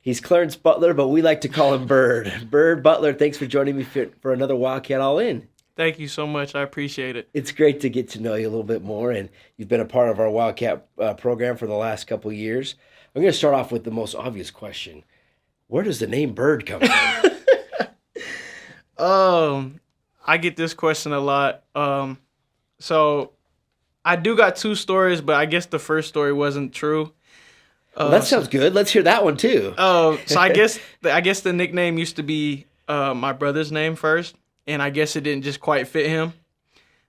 He's Clarence Butler, but we like to call him Bird. Bird Butler, thanks for joining me for another Wildcat All In. Thank you so much. I appreciate it. It's great to get to know you a little bit more, and you've been a part of our Wildcat program for the last couple of years. I'm going to start off with the most obvious question. Where does the name Bird come from? I get this question a lot. So I do got two stories, but I guess the first story wasn't true. Well, that sounds good. Let's hear that one too. So I guess the nickname used to be my brother's name first, and I guess it didn't just quite fit him,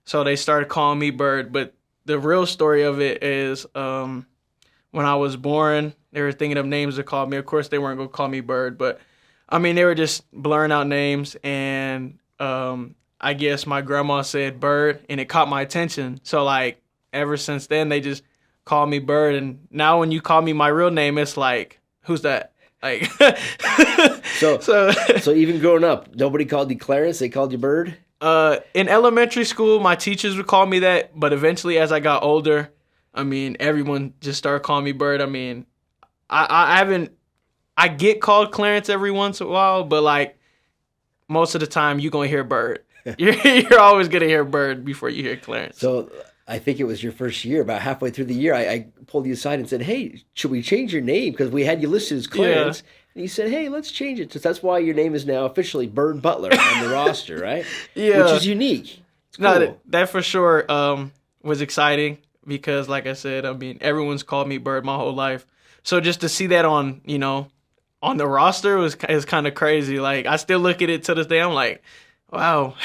so they started calling me Bird. But the real story of it is when I was born, they were thinking of names to call me. Of course, they weren't going to call me Bird, but I mean they were just blurring out names, and I guess my grandma said Bird, and it caught my attention. So like ever since then, they just call me Bird, and now when you call me my real name, it's like, who's that? Like, so even growing up, nobody called you Clarence; they called you Bird. In elementary school, my teachers would call me that, but eventually, as I got older, I mean, everyone just started calling me Bird. I mean, I get called Clarence every once in a while, but like most of the time, you're gonna hear Bird. You're always gonna hear Bird before you hear Clarence. So I think it was your first year. About halfway through the year, I pulled you aside and said, "Hey, should we change your name? Because we had you listed as Clarence." Yeah. And you said, "Hey, let's change it." So that's why your name is now officially Bird Butler on the roster, right? Yeah, which is unique. It's cool. No, that for sure was exciting because, like I said, I mean everyone's called me Bird my whole life. So just to see that on the roster is kind of crazy. Like I still look at it to this day. I'm like, wow,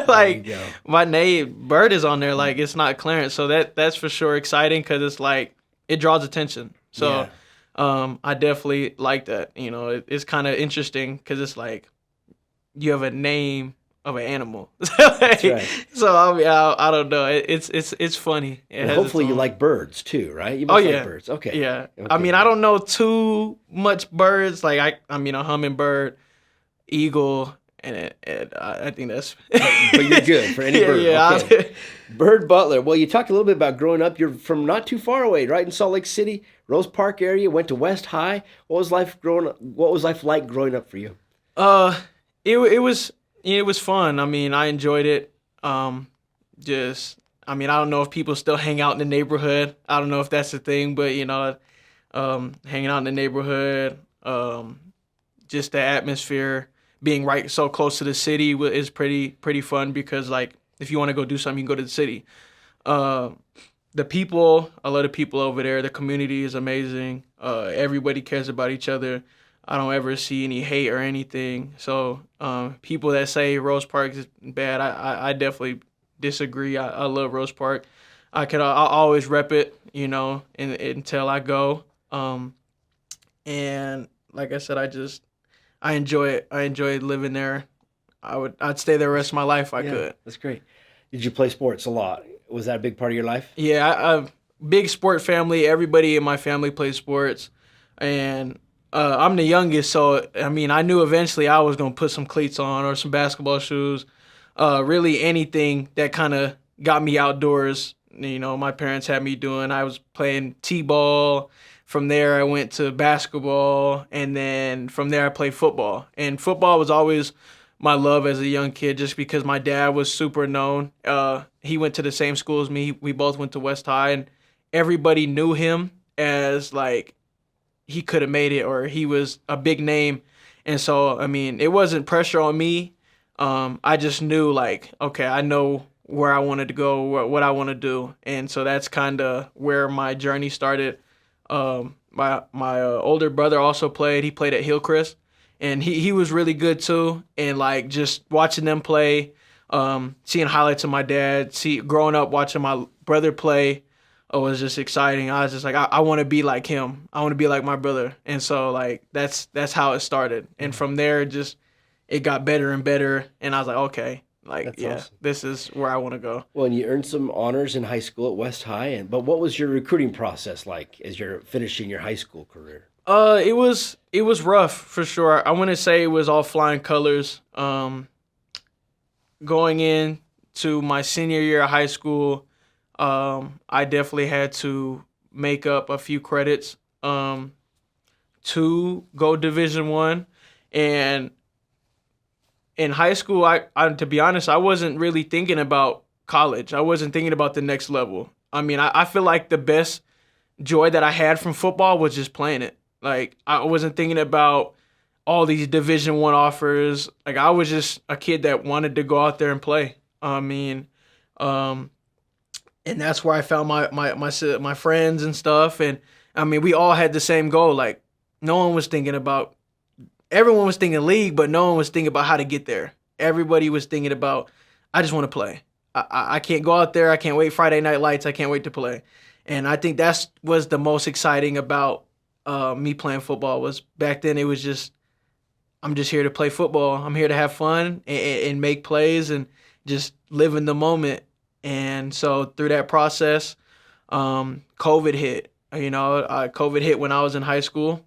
like my name Bird is on there. Like it's not Clarence, so that's for sure exciting because it's like it draws attention. So I definitely like that. It's kind of interesting because it's like you have a name of an animal. That's right. So I don't know. It's funny. Well, hopefully you like birds too, right? You must like birds. Okay. Yeah. Okay. I mean I don't know too much birds. Like I mean a hummingbird, eagle. And I think that's... But you're good for any bird. Yeah. Okay. Bird Butler. Well, you talked a little bit about growing up. You're from not too far away, right? In Salt Lake City, Rose Park area. Went to West High. What was life like growing up for you? It was fun. I mean, I enjoyed it. I mean, I don't know if people still hang out in the neighborhood. I don't know if that's the thing, but hanging out in the neighborhood, just the atmosphere. Being right so close to the city is pretty fun because like if you want to go do something, you can go to the city. The people, I love the people over there. The community is amazing. Everybody cares about each other. I don't ever see any hate or anything. So people that say Rose Park is bad, I definitely disagree. I love Rose Park. I'll always rep it, until I go. And like I said, I enjoy it. I enjoy living there. I'd stay there the rest of my life if I could. That's great. Did you play sports a lot? Was that a big part of your life? Yeah, big sport family. Everybody in my family plays sports, and I'm the youngest. So I mean, I knew eventually I was gonna put some cleats on or some basketball shoes. Really anything that kind of got me outdoors. My parents had me doing. I was playing t-ball. From there, I went to basketball, and then from there, I played football. And football was always my love as a young kid just because my dad was super known. He went to the same school as me. We both went to West High, and everybody knew him as, like, he could have made it or he was a big name. And so, I mean, it wasn't pressure on me. I just knew, like, okay, I know where I wanted to go, what I want to do. And so that's kind of where my journey started. My older brother also played. He played at Hillcrest, and he was really good too. And like just watching them play, seeing highlights of my dad, growing up watching my brother play, was just exciting. I was just like, I want to be like him. I want to be like my brother. And so like that's how it started. And from there, it got better and better. And I was like, okay. That's awesome. This is where I want to go. Well, and you earned some honors in high school at West High, but what was your recruiting process like as you're finishing your high school career? It was rough for sure. I wouldn't say it was all flying colors. Going in to my senior year of high school, I definitely had to make up a few credits to go Division I. And in high school, I to be honest, I wasn't really thinking about college. I wasn't thinking about the next level. I mean, I feel like the best joy that I had from football was just playing it. Like, I wasn't thinking about all these Division I offers. Like, I was just a kid that wanted to go out there and play. I mean, and that's where I found my friends and stuff. And I mean, we all had the same goal. Like, everyone was thinking league, but no one was thinking about how to get there. Everybody was thinking about, I just want to play. I can't go out there. I can't wait Friday night lights. I can't wait to play. And I think that was the most exciting about me playing football. Was back then it was just, I'm just here to play football. I'm here to have fun and make plays and just live in the moment. And so through that process, COVID hit. COVID hit when I was in high school.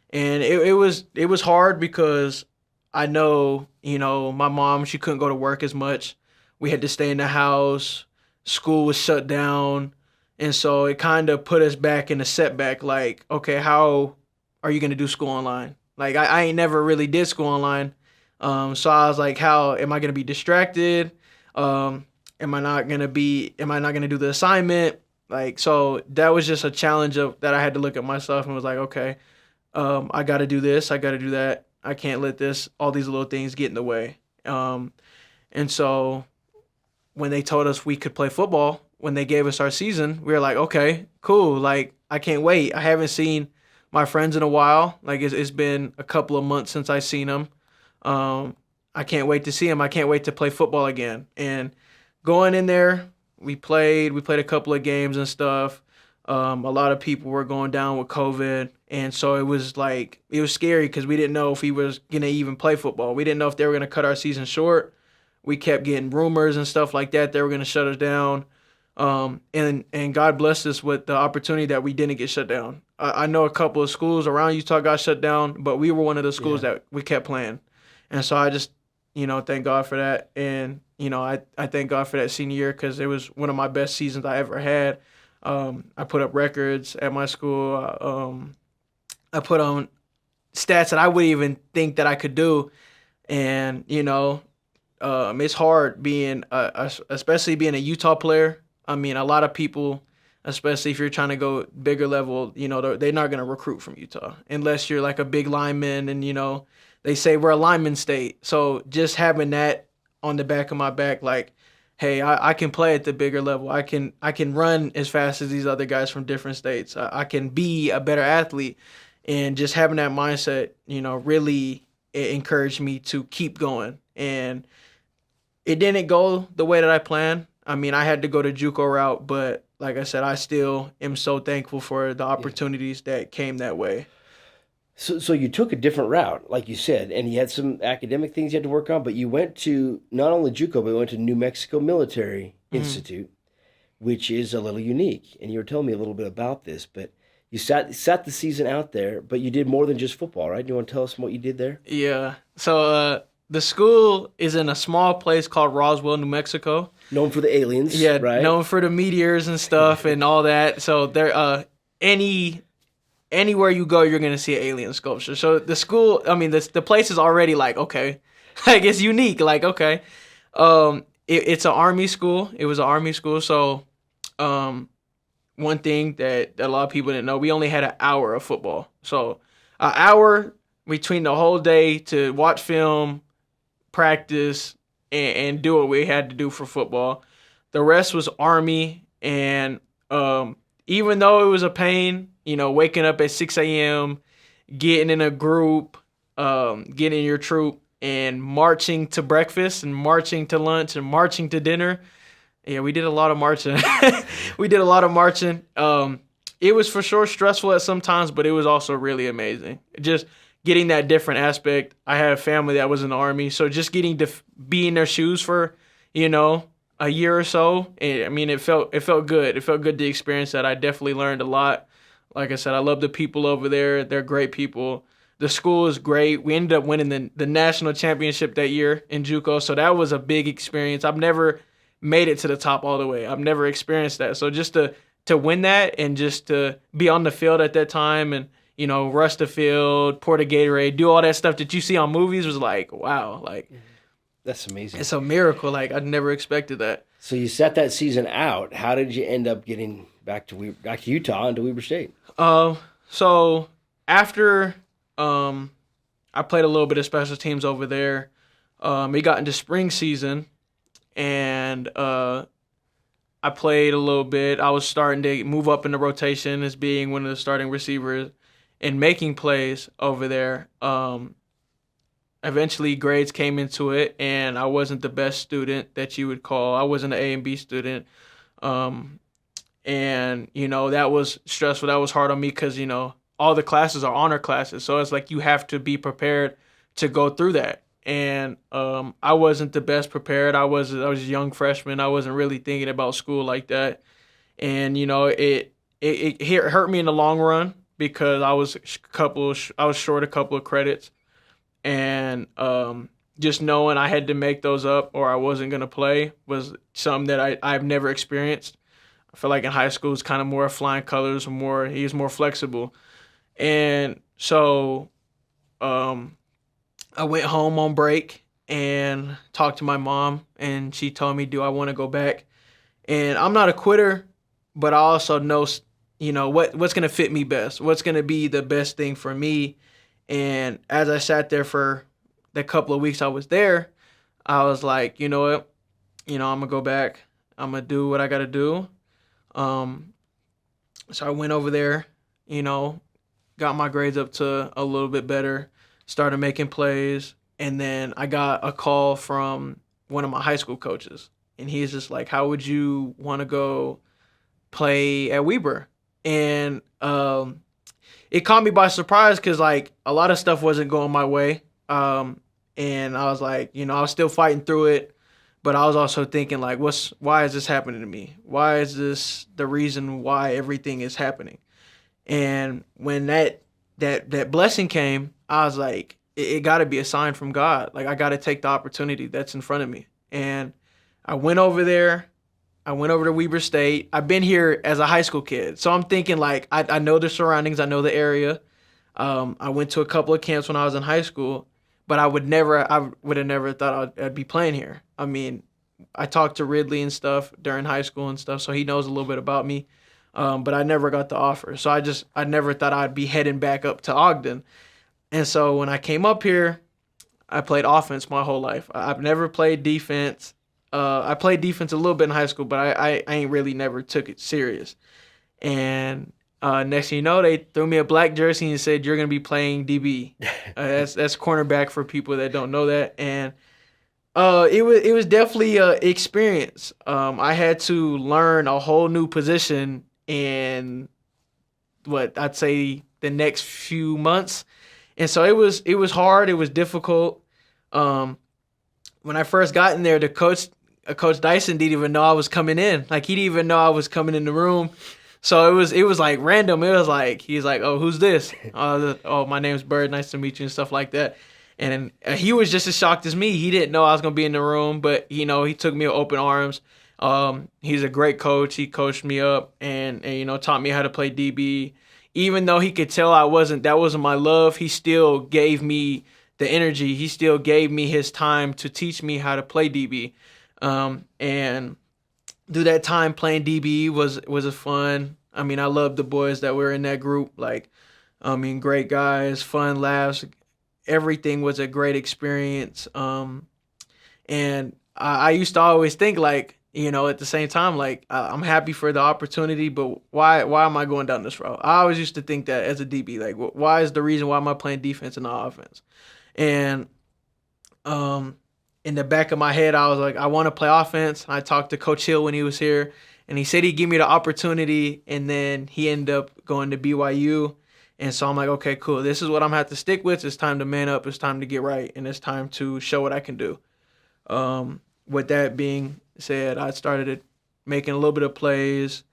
And it was hard because I know, my mom, she couldn't go to work as much. We had to stay in the house. School was shut down. And so it kind of put us back in a setback. Like, okay, how are you going to do school online? Like, I ain't never really did school online. So I was like, how am I going to be distracted? Am I not going to do the assignment? Like, so that was just a challenge that I had to look at myself and was like, okay, I got to do this. I got to do that. I can't let all these little things get in the way. And so when they told us we could play football, when they gave us our season, we were like, okay, cool. Like, I can't wait. I haven't seen my friends in a while. Like, it's been a couple of months since I've seen them. I can't wait to see them. I can't wait to play football again. And going in there, we played a couple of games and stuff. A lot of people were going down with COVID. And so it was scary because we didn't know if we was going to even play football. We didn't know if they were going to cut our season short. We kept getting rumors and stuff like that. They were going to shut us down. And God blessed us with the opportunity that we didn't get shut down. I know a couple of schools around Utah got shut down, but we were one of the schools that we kept playing. And so I just, thank God for that. And, I thank God for that senior year because it was one of my best seasons I ever had. I put up records at my school. I put on stats that I wouldn't even think that I could do. And, it's hard being, especially being a Utah player. I mean, a lot of people, especially if you're trying to go bigger level, they're not going to recruit from Utah unless you're like a big lineman and, they say we're a lineman state. So just having that on the back of my back, like, hey, I can play at the bigger level. I can run as fast as these other guys from different states. I can be a better athlete. And just having that mindset, really encouraged me to keep going. And it didn't go the way that I planned. I mean, I had to go the JUCO route, but like I said, I still am so thankful for the opportunities that came that way. So you took a different route, like you said, and you had some academic things you had to work on, but you went to not only JUCO, but you went to New Mexico Military Institute, which is a little unique. And you were telling me a little bit about this, but you sat the season out there, but you did more than just football, right? Do you want to tell us what you did there? Yeah. So the school is in a small place called Roswell, New Mexico. Known for the aliens, right? Known for the meteors and stuff and all that. So there, anywhere you go, you're gonna see an alien sculpture. So the school, I mean, the place is already like, okay, like it's unique. Like, okay, it's an Army school. It was an Army school. So, one thing that a lot of people didn't know, we only had an hour of football. So, an hour between the whole day to watch film, practice, and do what we had to do for football. The rest was Army, and even though it was a pain, waking up at 6 a.m., getting in a group, getting in your troop, and marching to breakfast, and marching to lunch, and marching to dinner. Yeah, we did a lot of marching. It was for sure stressful at some times, but it was also really amazing. Just getting that different aspect. I had a family that was in the Army, so just getting to be in their shoes for, a year or so. I mean, it felt good. It felt good to experience that. I definitely learned a lot. Like I said, I love the people over there. They're great people. The school is great. We ended up winning the national championship that year in JUCO, so that was a big experience. I've never made it to the top all the way. I've never experienced that. So just to win that and just to be on the field at that time and, rush the field, pour the Gatorade, do all that stuff that you see on movies was like, wow, like That's amazing. it's a miracle. Like I never expected that. So you set that season out. How did you end up getting back to Utah and to Weber State? So after I played a little bit of special teams over there, we got into spring season, and I played a little bit. I was starting to move up in the rotation as being one of the starting receivers and making plays over there. Eventually, grades came into it, and I wasn't the best student that you would call. I wasn't an A and B student. And, that was stressful. That was hard on me because, all the classes are honor classes. So it's like you have to be prepared to go through that. And I wasn't the best prepared. I was a young freshman. I wasn't really thinking about school like that. And, it hurt me in the long run because I was short a couple of credits. And just knowing I had to make those up or I wasn't going to play was something that I've never experienced. I feel like in high school it's kind of more flying colors, he was more flexible. And so I went home on break and talked to my mom, and she told me, do I want to go back? And I'm not a quitter, but I also know, what's going to fit me best, what's going to be the best thing for me. And as I sat there for the couple of weeks I was there, I was like, you know what? I'm going to go back. I'm going to do what I got to do. So I went over there, got my grades up to a little bit better, started making plays, and then I got a call from one of my high school coaches. And he's just like, how would you want to go play at Weber? And it caught me by surprise because, like, a lot of stuff wasn't going my way. And I was like, I was still fighting through it. But I was also thinking, like, why is this happening to me? Why is this the reason why everything is happening? And when that blessing came, I was like, it got to be a sign from God. Like, I got to take the opportunity that's in front of me. And I went over there. I went over to Weber State. I've been here as a high school kid. So I'm thinking, like, I know the surroundings. I know the area. I went to a couple of camps when I was in high school. But I would have never thought I'd be playing here. I mean, I talked to Ridley and stuff during high school and stuff, so he knows a little bit about me. But I never got the offer. So I never thought I'd be heading back up to Ogden. And so when I came up here, I played offense my whole life. I've never played defense. I played defense a little bit in high school, but I ain't really never took it serious. And next thing you know, they threw me a black jersey and said, you're going to be playing DB. That's cornerback for people that don't know that. And it was definitely an experience. I had to learn a whole new position in what I'd say the next few months. And so it was hard. It was difficult. When I first got in there, Coach Dyson didn't even know I was coming in. Like, he didn't even know I was coming in the room. So it was like random. It was like, he's like, oh, who's this? Oh, my name's Bird. Nice to meet you and stuff like that. And he was just as shocked as me. He didn't know I was going to be in the room, but, he took me with open arms. He's a great coach. He coached me up and taught me how to play DB. Even though he could tell that wasn't my love, he still gave me the energy. He still gave me his time to teach me how to play DB. And through that time playing DB was a fun. I mean, I loved the boys that were in that group. Like, great guys, fun laughs. Everything was a great experience. And I used to always think, like, at the same time, like, I'm happy for the opportunity, but why am I going down this route? I always used to think that as a DB, like, why is the reason why am I playing defense and not offense? And in the back of my head, I was like, I want to play offense. I talked to Coach Hill when he was here, and he said he'd give me the opportunity, and then he ended up going to BYU. And so I'm like, okay, cool. This is what I'm going to have to stick with. It's time to man up. It's time to get right, and it's time to show what I can do. With that being said, I started making a little bit of plays.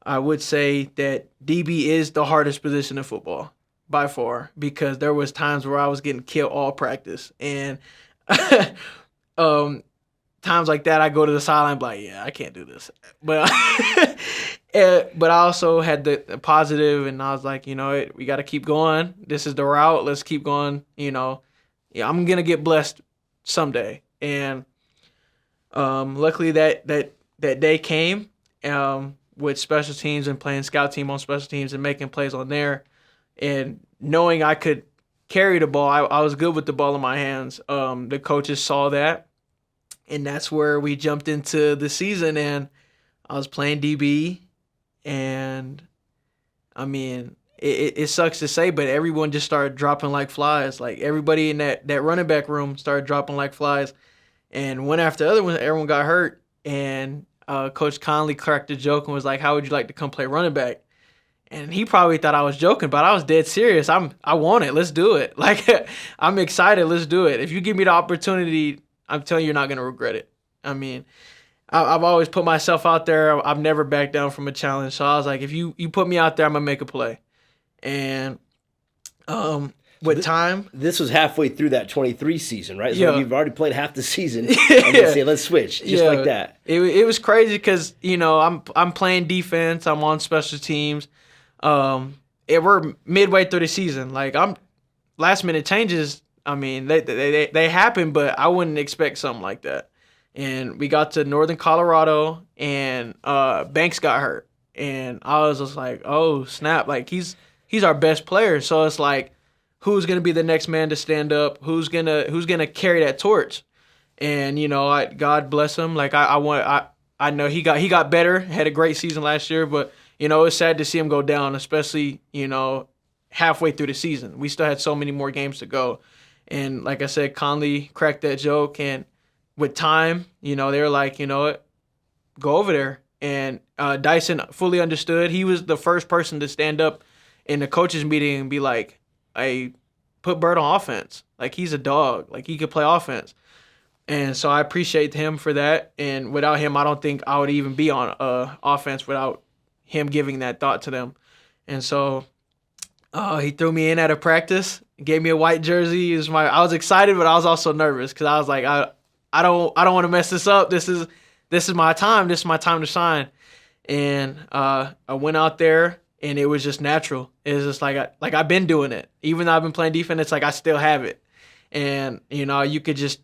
I would say that DB is the hardest position in football by far, because there was times where I was getting killed all practice. And times like that, I go to the sideline, like, yeah, I can't do this. But but I also had the positive, and I was like, we got to keep going. This is the route. Let's keep going. Yeah, I'm gonna get blessed someday. And luckily that day came with special teams and playing scout team on special teams and making plays on there, and knowing I could carry the ball. I was good with the ball in my hands. The coaches saw that. And that's where we jumped into the season, and I was playing DB, and I mean, it sucks to say, but everyone just started dropping like flies. Like everybody in that running back room started dropping like flies, and one after the other, when everyone got hurt, and Coach Conley cracked a joke and was like, "How would you like to come play running back?" And he probably thought I was joking, but I was dead serious. I want it. Let's do it. Like I'm excited. Let's do it. If you give me the opportunity, I'm telling you, you're not going to regret it. I mean, I've always put myself out there. I've never backed down from a challenge. So I was like, if you put me out there, I'm going to make a play. And with time. This was halfway through that 23 season, right? So yeah. you've already played half the season. And they say, let's switch, just like that. It was crazy because, I'm playing defense. I'm on special teams. We're midway through the season. Like, I'm last-minute changes. I mean, they happen, but I wouldn't expect something like that. And we got to Northern Colorado, and Banks got hurt, and I was just like, "Oh snap!" Like he's our best player, so it's like, who's gonna be the next man to stand up? Who's gonna carry that torch? And God bless him. Like I know he got better, had a great season last year, but it's sad to see him go down, especially halfway through the season. We still had so many more games to go. And like I said, Conley cracked that joke, and with time, they were like, what, go over there. And Dyson fully understood. He was the first person to stand up in the coaches meeting and be like, "Hey, put Bird on offense. Like he's a dog. Like he could play offense." And so I appreciate him for that. And without him, I don't think I would even be on offense without him giving that thought to them. And so he threw me in at a practice, gave me a white jersey. I was excited, but I was also nervous because I was like, I don't want to mess this up. This is my time. This is my time to shine. And I went out there, and it was just natural. It was just like I've been doing it. Even though I've been playing defense, it's like I still have it. And you could just,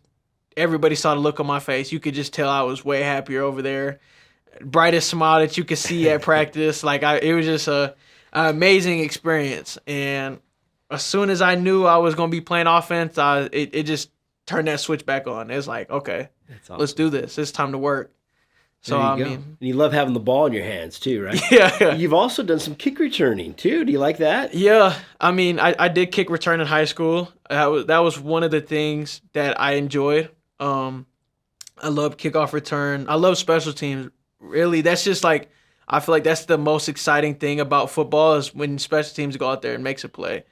everybody saw the look on my face. You could just tell I was way happier over there. Brightest smile that you could see at practice. It was just an amazing experience. And as soon as I knew I was going to be playing offense, it just turned that switch back on. It's like, okay, awesome. Let's do this. It's time to work. So and you love having the ball in your hands too, right? Yeah. You've also done some kick returning too. Do you like that? Yeah. I mean, I did kick return in high school. That was one of the things that I enjoyed. I love kickoff return. I love special teams. Really, that's just like, I feel like that's the most exciting thing about football is when special teams go out there and makes a play.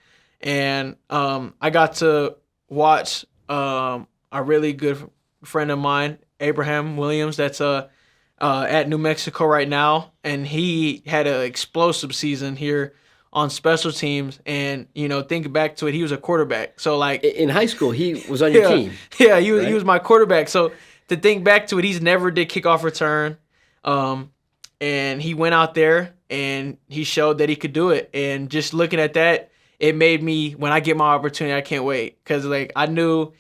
And I got to watch a really good friend of mine, Abraham Williams, that's at New Mexico right now, and he had an explosive season here on special teams. And think back to it, he was a quarterback. So like in high school, he was on your team. Yeah, he was my quarterback. So to think back to it, he's never did kickoff return, and he went out there and he showed that he could do it. And just looking at that, it made me, when I get my opportunity, I can't wait, because like I knew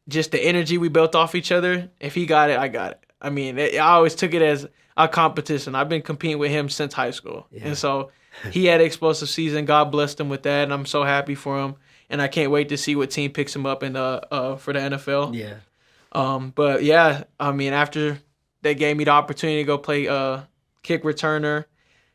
just the energy we built off each other. If he got it, I got it. I mean, I always took it as a competition. I've been competing with him since high school. Yeah. And so he had an explosive season. God blessed him with that, and I'm so happy for him. And I can't wait to see what team picks him up for the NFL. Yeah. But yeah, I mean, after they gave me the opportunity to go play kick returner,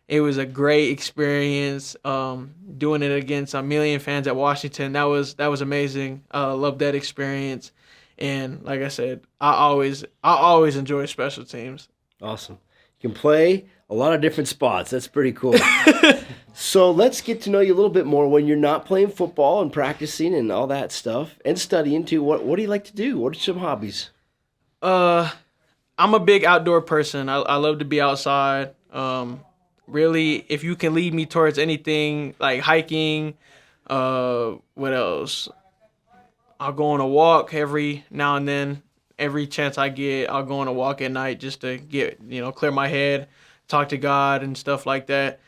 it was a great experience. Doing it against a million fans at Washington, that was amazing. Loved that experience. And like I said, I always enjoy special teams. Awesome. You can play a lot of different spots. That's pretty cool. So let's get to know you a little bit more when you're not playing football and practicing and all that stuff and studying too. What do you like to do? What are some hobbies? I'm a big outdoor person. I love to be outside. Really, if you can lead me towards anything like hiking, what else? I'll go on a walk every now and then. every chance I get, I'll go on a walk at night just to get, clear my head, talk to God and stuff like that,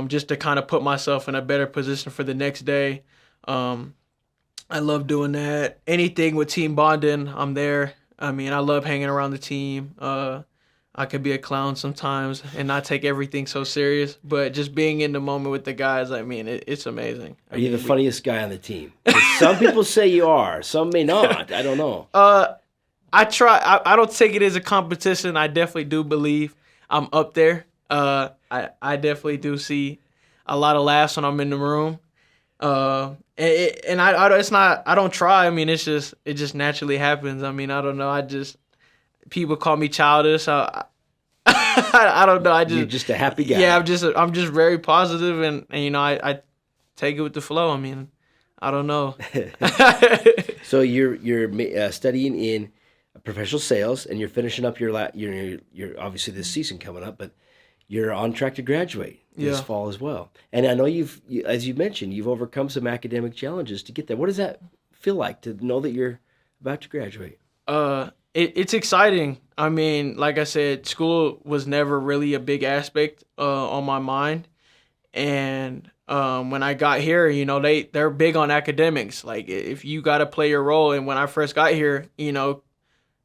just to kind of put myself in a better position for the next day. I love doing that. Anything with team bonding, I'm there. I mean, I love hanging around the team. I could be a clown sometimes and not take everything so serious, but just being in the moment with the guys, I mean, it's amazing. Are you the funniest guy on the team? Some people say you are. Some may not. I don't know. I try. I don't take it as a competition. I definitely do believe I'm up there. I definitely do see a lot of laughs when I'm in the room. It's not. I don't try. I mean, it just naturally happens. I mean, I don't know. People call me childish. I don't know. You're just a happy guy. Yeah, I'm just very positive, and I take it with the flow. I mean, I don't know. So you're studying in professional sales, and you're finishing up your obviously this season coming up, but you're on track to graduate this fall as well. And I know as you mentioned, you've overcome some academic challenges to get there. What does that feel like to know that you're about to graduate? It's exciting. I mean, like I said, school was never really a big aspect on my mind. And when I got here, they're big on academics. Like, if you got to play your role. And when I first got here,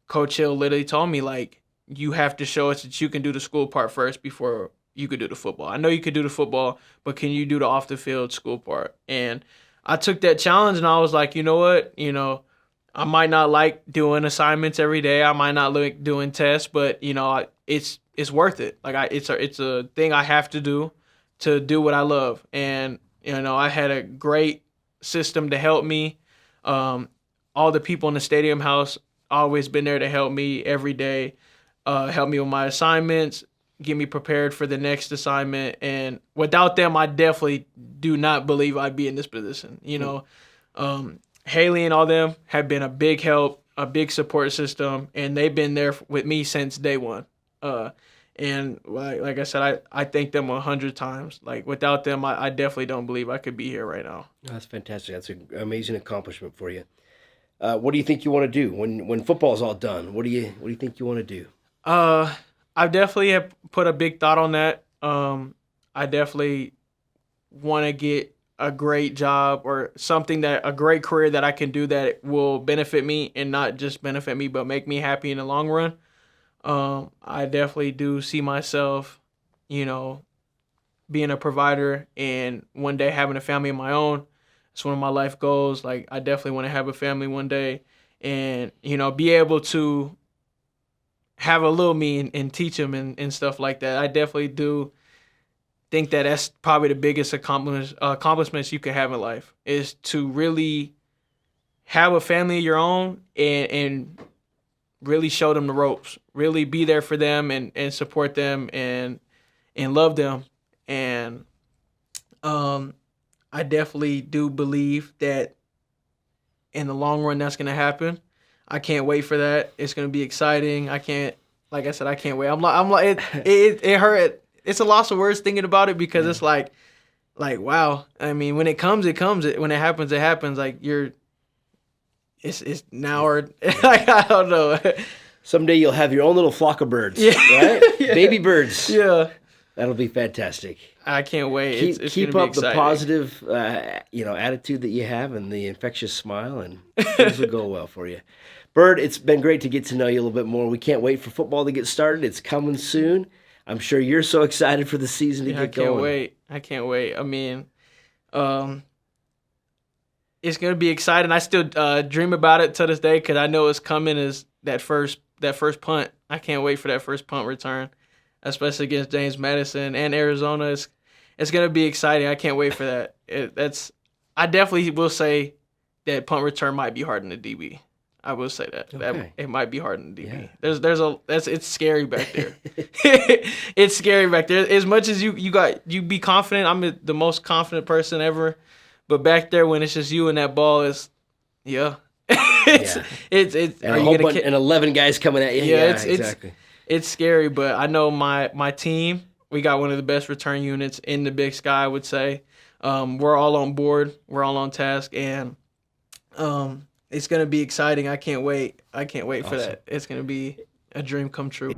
Coach Hill literally told me, like, you have to show us that you can do the school part first before you could do the football. I know you could do the football, but can you do the off-the-field school part? And I took that challenge, and I was like, you know what? I might not like doing assignments every day. I might not like doing tests, but it's worth it. Like it's a thing I have to do what I love. And I had a great system to help me. All the people in the stadium house always been there to help me every day, help me with my assignments, get me prepared for the next assignment. And without them, I definitely do not believe I'd be in this position. Haley and all them have been a big help, a big support system, and they've been there with me since day one. And like I said, I thank them 100 times. Like, without them, I definitely don't believe I could be here right now. That's fantastic. That's an amazing accomplishment for you. What do you think you want to do when football's all done? What do you think you want to do? I definitely have put a big thought on that. I definitely want to get a great job or a great career that I can do that will benefit me, and not just benefit me, but make me happy in the long run. I definitely do see myself, being a provider and one day having a family of my own. It's one of my life goals. Like, I definitely want to have a family one day and, be able to have a little me and teach them and stuff like that. I definitely do think that that's probably the biggest accomplishments you can have in life, is to really have a family of your own and really show them the ropes, really be there for them and support them and love them. And I definitely do believe that in the long run that's going to happen. I can't wait for that. It's going to be exciting. I can't wait. I'm like it hurt. It's a loss of words thinking about it, because it's like wow. I mean, when it comes, it comes. When it happens, it happens. Like, it's now or like, I don't know. Someday you'll have your own little flock of birds, right? Yeah. Baby birds. Yeah, that'll be fantastic. I can't wait. Keep up the positive, attitude that you have and the infectious smile, and things will go well for you. Bird, it's been great to get to know you a little bit more. We can't wait for football to get started. It's coming soon. I'm sure you're so excited for the season to get going. I can't wait. I mean, it's gonna be exciting. I still dream about it to this day, because I know it's coming. As that first punt. I can't wait for that first punt return, especially against James Madison and Arizona. It's gonna be exciting. I can't wait for that. I definitely will say that punt return might be hard in the DB. I will say that. Okay. It might be hard in the DB. Yeah. It's scary back there. It's scary back there. As much as you be confident, I'm the most confident person ever, but back there when it's just you and that ball is, it's and 11 guys coming at you. Yeah, exactly. It's scary, but I know my team. We got one of the best return units in the Big Sky, I would say. We're all on board. We're all on task, and it's gonna be exciting. I can't wait. I can't wait for Awesome. that. It's gonna be a dream come true.